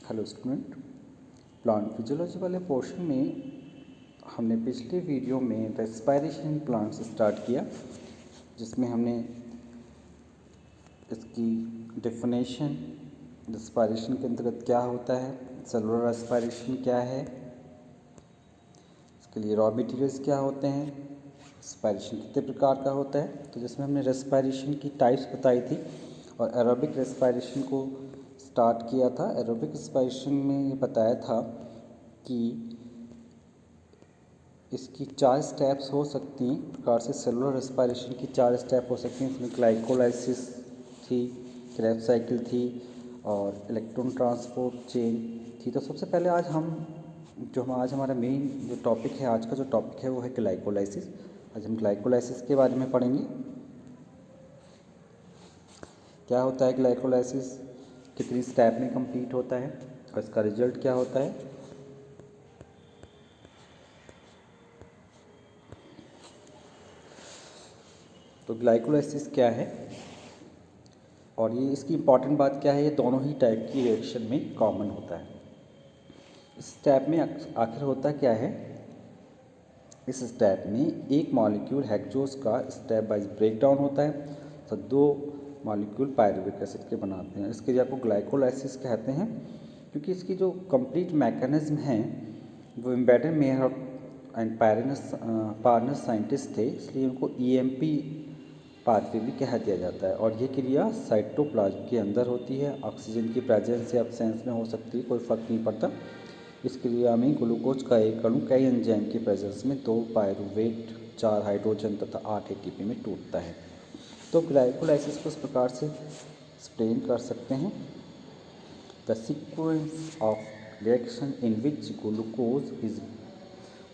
Hello student, plant physiology वाले portion में हमने पिछले वीडियो में रेस्पायरेशन इन प्लांट्स स्टार्ट किया, जिसमें हमने इसकी डेफिनेशन, रेस्पायरेशन के अंतर्गत क्या होता है, सेलुलर रेस्पायरेशन क्या है, इसके लिए रॉ मटेरियल्स क्या होते हैं, रेस्पायरेशन कितने प्रकार का होता है। तो जिसमें हमने रेस्पायरेशन की टाइप्स बताई थी और एरोबिक रेस्पायरेशन को स्टार्ट किया था। एरोबिक रेस्पायरेशन में ये बताया था कि इसकी 4 स्टेप्स हो सकती हैं। प्रकार से सेलुलर रेस्पायरेशन की 4 स्टेप हो सकती हैं। इसमें ग्लाइकोलाइसिस थी, क्रेब्स साइकिल थी और इलेक्ट्रॉन ट्रांसपोर्ट चेन थी। तो सबसे पहले आज हमारा मेन जो टॉपिक है, आज का जो टॉपिक है वो है ग्लाइकोलाइसिस। आज हम ग्लाइकोलाइसिस के बारे में पढ़ेंगे। क्या होता है ग्लाइकोलाइसिस, कितनी स्टेप में कंप्लीट होता है और इसका रिजल्ट क्या होता है। तो ग्लाइकोलाइसिस क्या है और ये इसकी इम्पॉर्टेंट बात क्या है, ये दोनों ही टाइप की रिएक्शन में कॉमन होता है। इस स्टेप में आखिर होता क्या है, इस स्टेप में एक मॉलिक्यूल हेक्सोस का स्टेप वाइज ब्रेक डाउन होता है, तो 2 मॉलिक्यूल पायरुविक एसिड के बनाते हैं। इसके लिए आपको ग्लाइकोलाइसिस कहते हैं, क्योंकि इसकी जो कंप्लीट मैकेनिज्म है वो embedded mayor and Parnas scientist थे, इसलिए उनको EMP पाथवे भी कह दिया जाता है। और ये क्रिया साइटोप्लाज्म के अंदर होती है। ऑक्सीजन की प्रेजेंस या एब्सेंस में हो सकती है, कोई फर्क नहीं पड़ता। इस क्रिया में ग्लूकोज का एक अणु कई एंजाइम की प्रेजेंस में 2 पायरुवेट, 4 हाइड्रोजन तथा 8 ATP में टूटता है। तो ग्लाइकोलाइसिस को इस प्रकार से एक्सप्लेन कर सकते हैं, the sequence of reaction in which glucose is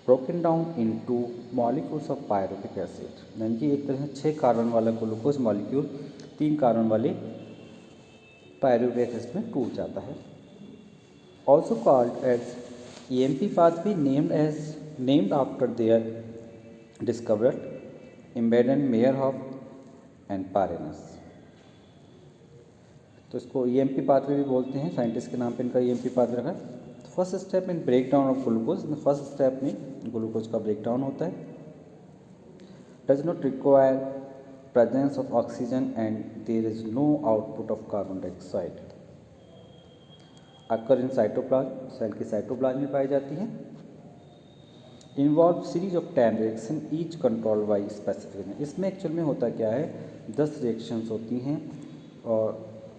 broken down into molecules of pyruvic acid. यानी कि एक तरह से 6 कार्बन वाला ग्लूकोज मॉलिक्यूल 3 कार्बन वाले पायरुविक एसिड में टूट जाता है। Also called as EMP pathway, named after their discoverer Embden Meyerhof and Parnas. तो इसको EMP पाथवे भी बोलते हैं, साइंटिस्ट के नाम पे इनका EMP पाथवे रखा है। फर्स्ट स्टेप में break down of glucose, first step में ग्लूकोज का ब्रेक डाउन होता है। Does not require presence of oxygen and there is no output of carbon dioxide. Occur in cytoplasm, cell की cytoplasm में पाई जाती है। Involve series of 10 reaction each control by specific. इसमें एक्चुअल में होता क्या है, 10 रिएक्शंस होती हैं और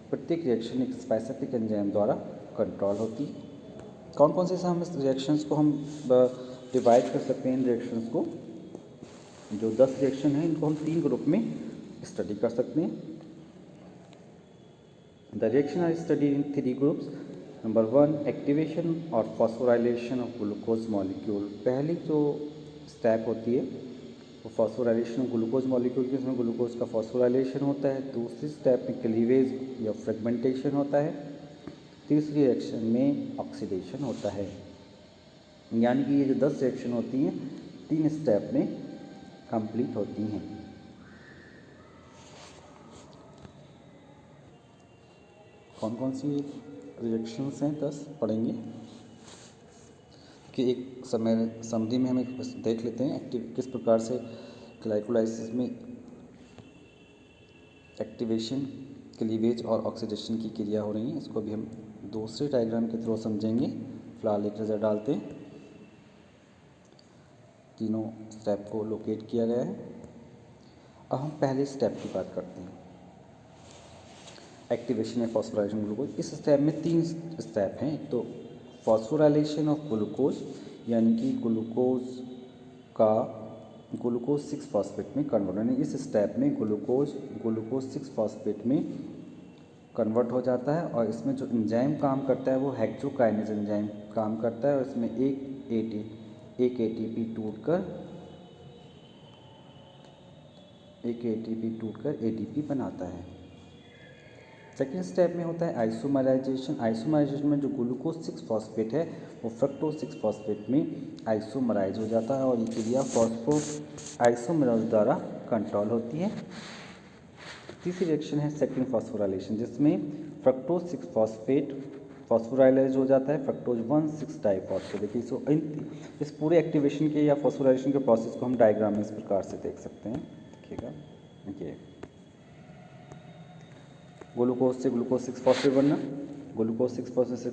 प्रत्येक रिएक्शन एक स्पेसिफिक एंजाइम द्वारा कंट्रोल होती है। कौन कौन से हम इस रिएक्शंस को हम डिवाइड कर सकते हैं। इन रिएक्शंस को, जो 10 रिएक्शन हैं, इनको हम 3 ग्रुप में स्टडी कर सकते हैं। The reaction are studied in 3 groups. Number 1, activation और फॉस्फोराइलेशन ऑफ ग्लूकोज मॉलिक्यूल। पहली जो स्टेप होती है वो फॉस्फोराइलेशन ऑफ ग्लूकोज मॉलिक्यूल की, इसमें ग्लूकोज का फॉस्फोराइलेशन होता है। दूसरी स्टेप में क्लीवेज या फ्रेगमेंटेशन होता है। तीसरी रिएक्शन में ऑक्सीडेशन होता है। यानी कि ये जो 10 रिएक्शन होती हैं 3 स्टेप में कंप्लीट होती हैं। कौन कौन सी रिएक्शंस हैं 10 पढ़ेंगे कि एक समरी में हम एक देख लेते हैं किस प्रकार से ग्लाइकोलाइसिस में एक्टिवेशन, क्लीवेज और ऑक्सीडेशन की क्रिया हो रही है। इसको भी हम दूसरे डायग्राम के थ्रू समझेंगे। फिलहाल एक नज़र डालते हैं। तीनों स्टेप को लोकेट किया गया है। अब हम पहले स्टेप की बात करते हैं, एक्टिवेशन या फॉस्फोराइलेशन ग्लूकोज। इस स्टेप में 3 स्टेप हैं। एक तो फॉस्फोराइलेशन ऑफ ग्लूकोज, यानी कि ग्लूकोज 6 फॉस्फेट में कन्वर्ट होने। इस स्टेप में ग्लूकोज 6 फॉस्फेट में कन्वर्ट हो जाता है और इसमें जो एंजाइम काम करता है वो हेक्सोकाइनेज एंजाइम काम करता है और इसमें एक ATP टूटकर ADP बनाता है। सेकेंड स्टेप में होता है आइसोमराइजेशन। आइसोमराइजेशन में जो ग्लूकोज 6 फॉस्फेट है वो फ्रक्टोज 6 फॉस्फेट में आइसोमराइज हो जाता है और ये क्रिया फॉस्फो आइसोमराइज द्वारा कंट्रोल होती है। तीसरी रिएक्शन है सेकेंड फॉस्फोराइलेशन, जिसमें फ्रक्टोज 6 फॉस्फेट फॉस्फोराइलेज हो जाता है फ्रक्टोज 1,6 डाइफॉस्फेट। देखिए सो इस पूरे एक्टिवेशन के या फॉस्फोराइलेशन के प्रोसेस को हम डायग्राम में इस प्रकार से देख सकते हैं। देखिएगा ये ग्लूकोज से ग्लूकोज 6 फॉस्फेट बनना, ग्लूकोज 6 फॉस्फेट 6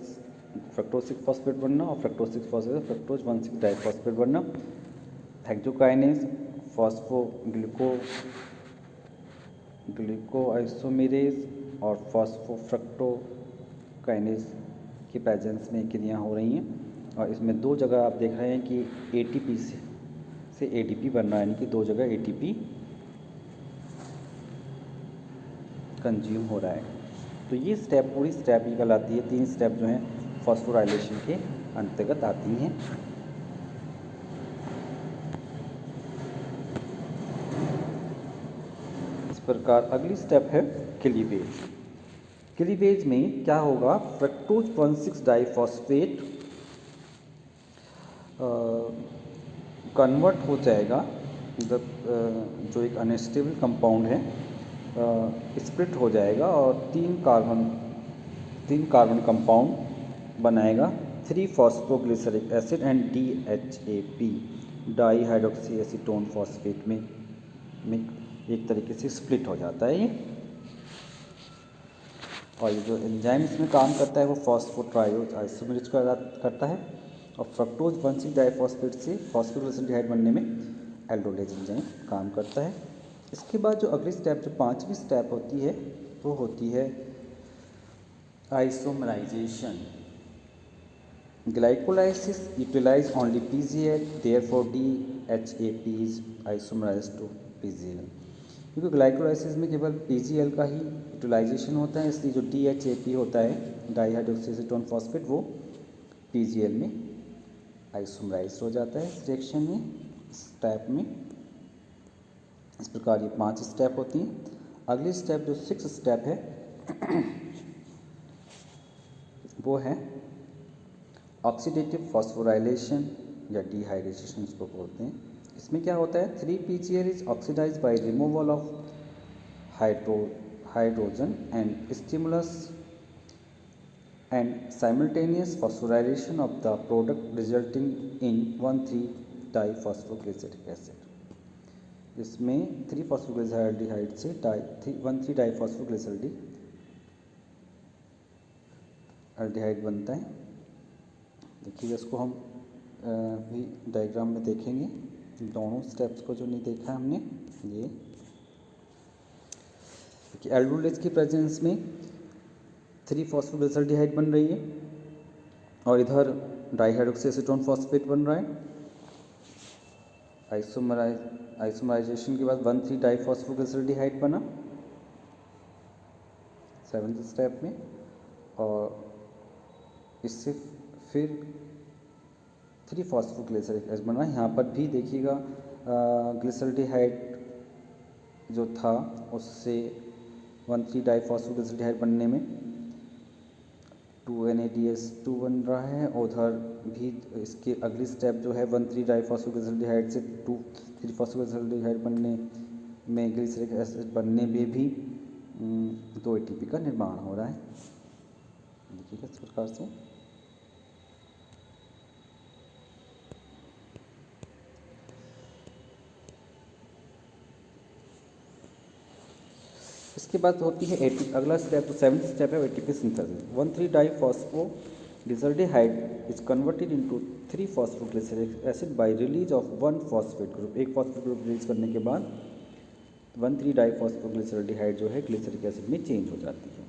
फ्रक्टोज 6 फॉस्फेट बनना और फ्रक्टोज 6 फॉस्फेट फ्रक्टोज 1,6 डाइफॉस्फेट बनना। हेक्सोकाइनेज ग्लूकोआइसोमेरेज और फॉस्फोफ्रक्टोकाइनेज की प्रेजेंस में क्रियाएँ हो रही हैं और इसमें दो जगह आप देख रहे हैं कि एटीपी से एडीपी बन रहा है, यानी कि दो जगह एटीपी कंज्यूम हो रहा है। तो ये स्टेप पूरी स्टेप ही कहलाती है, 3 स्टेप जो हैं फॉस्फोराइलेशन के अंतर्गत आती हैं। इस प्रकार अगली स्टेप है क्लीवेज। क्लीवेज में क्या होगा, फ्रक्टोज 1,6 डाइफॉस्फेट कन्वर्ट हो जाएगा, जो एक अनस्टेबल कंपाउंड है स्प्लिट हो जाएगा और तीन कार्बन कंपाउंड बनाएगा three phosphoglyceric acid and DHAP di hydroxy acetone phosphate में एक तरीके से स्प्लिट हो जाता है ये। और ये जो एंजाइम इसमें काम करता है वो फॉस्फोट्राइओज आइसोमेरेज करता है और फ्रक्टोज 1,6 डाइफॉस्फेट से फॉस्फोग्लिसराइड बनने में एल्डोलेज एंजाइम काम करता है। इसके बाद जो अगली स्टेप, जो 5वीं स्टेप होती है, वो होती है isomerization. Glycolysis utilize only PGL, therefore DHAP is isomerized to PGL। क्योंकि ग्लाइकोलाइसिस में केवल PGL का ही यूटिलाइजेशन होता है, इसलिए जो DHAP होता है डाईहाइड्रोक्सी एसीटोन फॉस्फेट वो PGL में आइसोमराइज हो जाता है इस रिएक्शन में, स्टेप में। इस प्रकार ये 5 स्टेप होती हैं। अगली स्टेप जो 6 स्टेप है वो है ऑक्सीडेटिव फॉस्फोराइलेशन या डिहाइड्रेशन इसको बोलते हैं। इसमें क्या होता है, 3-PGL is oxidise by removal of hydrogen and stimulus and simultaneous phosphorylation of the product resulting in 1,3-diphosphoglyceric acid। इसमें 3-फॉस्फोग्लिसराइड से 1,3-डाइफॉस्फोग्लिसराइड बनता है। देखिए इसको हम भी डायग्राम में देखेंगे, दोनों स्टेप्स को जो नहीं देखा हमने। ये देखिए एल्डोलेज की प्रेजेंस में 3-फॉस्फोग्लिसराइड बन रही है और इधर डाईहाइड्रोक्सी एसीटोन फॉस्फेट बन रहा है। आइसोमराइजेशन के बाद 1,3-डाइफॉस्फोग्लिसराइड बना 7th स्टेप में, और इससे फिर 3-फॉस्फोग्लिसरिक एसिड बना। यहाँ पर भी देखिएगा ग्लिसरल्डिहाइड जो था उससे 1,3-डाइफॉस्फोग्लिसराइड बनने में 2NADH2 बन रहा है। उधर भी इसके अगली स्टेप जो है 1,3-डाइफॉस्फोग्लिसराइड से 2,3-फॉस्फोग्लिसराइड बनने में ग्लिसरिक एसिड बनने में भी 2 ATP का निर्माण हो रहा है। देखिएगा इस प्रकार से। इसके बाद होती है अगला स्टेप, तो 7th स्टेप है ATP synthesis. One three diphosphoglyceride is converted into three phosphoglyceric acid by release of 1 phosphate group. एक फॉस्फेट ग्रुप रिलीज करने के बाद 1,3-डाइफॉस्फोग्लिसराइड जो है ग्लिसरिक एसिड में चेंज हो जाती है।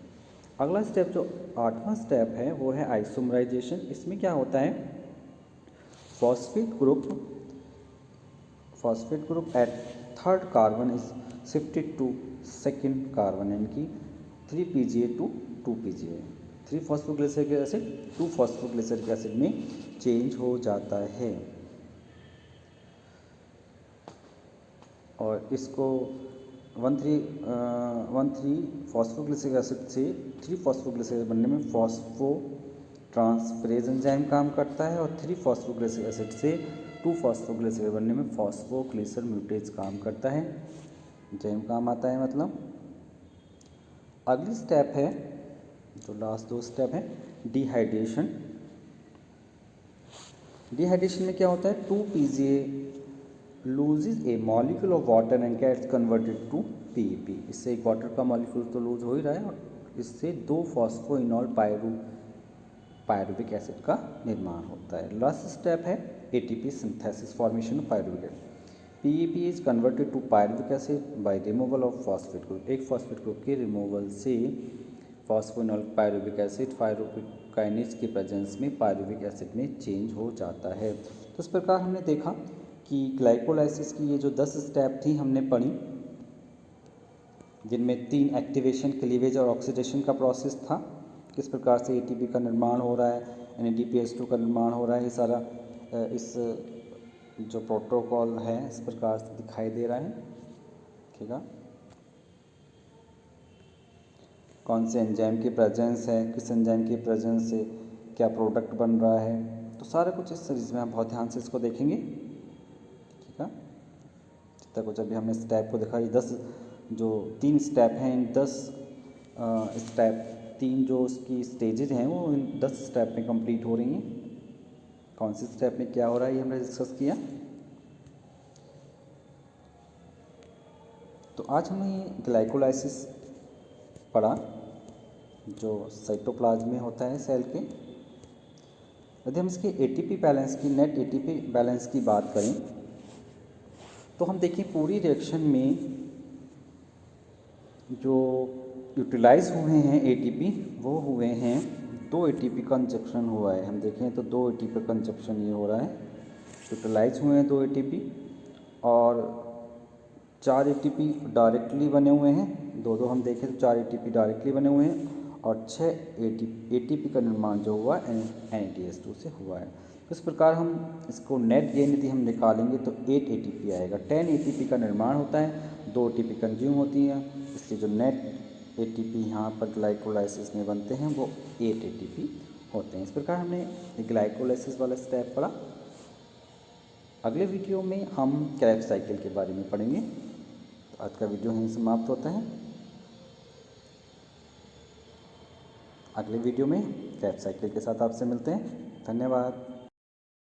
अगला स्टेप जो 8वां स्टेप है वो है आइसोमराइजेशन। इसमें क्या होता है, phosphate group at 3rd carbon is shifted to 2nd carbon, यानी कि 3-PGA to 2-PGA। Three phosphoglyceric acid two phosphoglyceric acid में चेंज हो जाता है और इसको 1,3-फॉस्फोग्लिसरिक एसिड से 3-फॉस्फोग्लिसराइड बनने में फॉस्फोट्रांसफरेज एंजाइम काम करता है और 3-फॉस्फोग्लिसरिक एसिड से 2-फॉस्फोग्लिसराइड बनने में फॉस्फोग्लिसर म्यूटेज काम करता है, एंजाइम काम आता है मतलब। अगली स्टेप है जो लास्ट 2 स्टेप है डिहाइड्रेशन। डिहाइड्रेशन में क्या होता है, 2 PGA loses a molecule of water and gets converted to PEP। इससे एक वाटर का मॉलिक्यूल तो लूज हो ही रहा है और इससे 2 फॉस्फोइनॉल पायरुविक एसिड का निर्माण होता है। लास्ट स्टेप है ATP synthesis, formation of pyruvic acid. PEP is converted to pyruvic acid by removal of phosphate group. एक फॉस्फेट ग्रुप के रिमूवल से फॉस्फोइनॉल पायरुविक एसिड फाइब्रोकाइनेज के प्रेजेंस में पायरुविक एसिड में चेंज हो जाता है। तो इस प्रकार हमने देखा कि ग्लाइकोलाइसिस की ये जो 10 स्टेप थी हमने पढ़ी, जिनमें 3 एक्टिवेशन, क्लीवेज और ऑक्सीडेशन का प्रोसेस था। किस प्रकार से ATP का निर्माण हो रहा है, NADPH2 का निर्माण हो रहा है, ये सारा इस जो प्रोटोकॉल है इस प्रकार से दिखाई दे रहा है। ठीक है, कौन से एंजाइम की प्रेजेंस है, किस एंजाइम की प्रेजेंस से क्या प्रोडक्ट बन रहा है, तो सारा कुछ इस सीरीज में हम बहुत ध्यान से इसको देखेंगे। ठीक है, जितना कुछ अभी हमने स्टेप को देखा, ये 10 जो 3 स्टेप हैं, इन 10 स्टेप 3 जो उसकी स्टेजेज हैं वो इन 10 स्टेप में कंप्लीट हो रही हैं। कौन से स्टेप में क्या हो रहा है ये हमने डिस्कस किया। तो आज हमने ग्लाइकोलाइसिस पढ़ा जो साइटोप्लाज्म में होता है सेल के। यदि हम इसके ATP बैलेंस की, नेट ATP बैलेंस की बात करें तो हम देखें पूरी रिएक्शन में जो यूटिलाइज हुए हैं ATP वो हुए हैं 2 ATP कंजप्शन हुआ है। हम देखें तो 2 ATP कंजप्शन ये हो रहा है, यूटिलाइज हुए हैं 2 ATP और 4 ATP डायरेक्टली बने हुए हैं। दो हम देखें तो 4 ATP डायरेक्टली बने हुए हैं और 6 ATP का निर्माण जो हुआ NADH2 से हुआ है। तो इस प्रकार हम इसको नेट गेन यदि हम निकालेंगे तो 8 ATP आएगा। 10 ATP का निर्माण होता है, 2 ATP कंज्यूम होती है, इसलिए जो नेट ATP यहाँ पर ग्लाइकोलाइसिस में बनते हैं वो 8 ATP होते हैं। इस प्रकार हमने ग्लाइकोलाइसिस वाला स्टेप पढ़ा। अगले वीडियो में हम क्रेब्स साइकिल के बारे में पढ़ेंगे। तो आज का वीडियो यहीं समाप्त होता है। अगले वीडियो में क्रेब्स साइकिल के साथ आपसे मिलते हैं। धन्यवाद।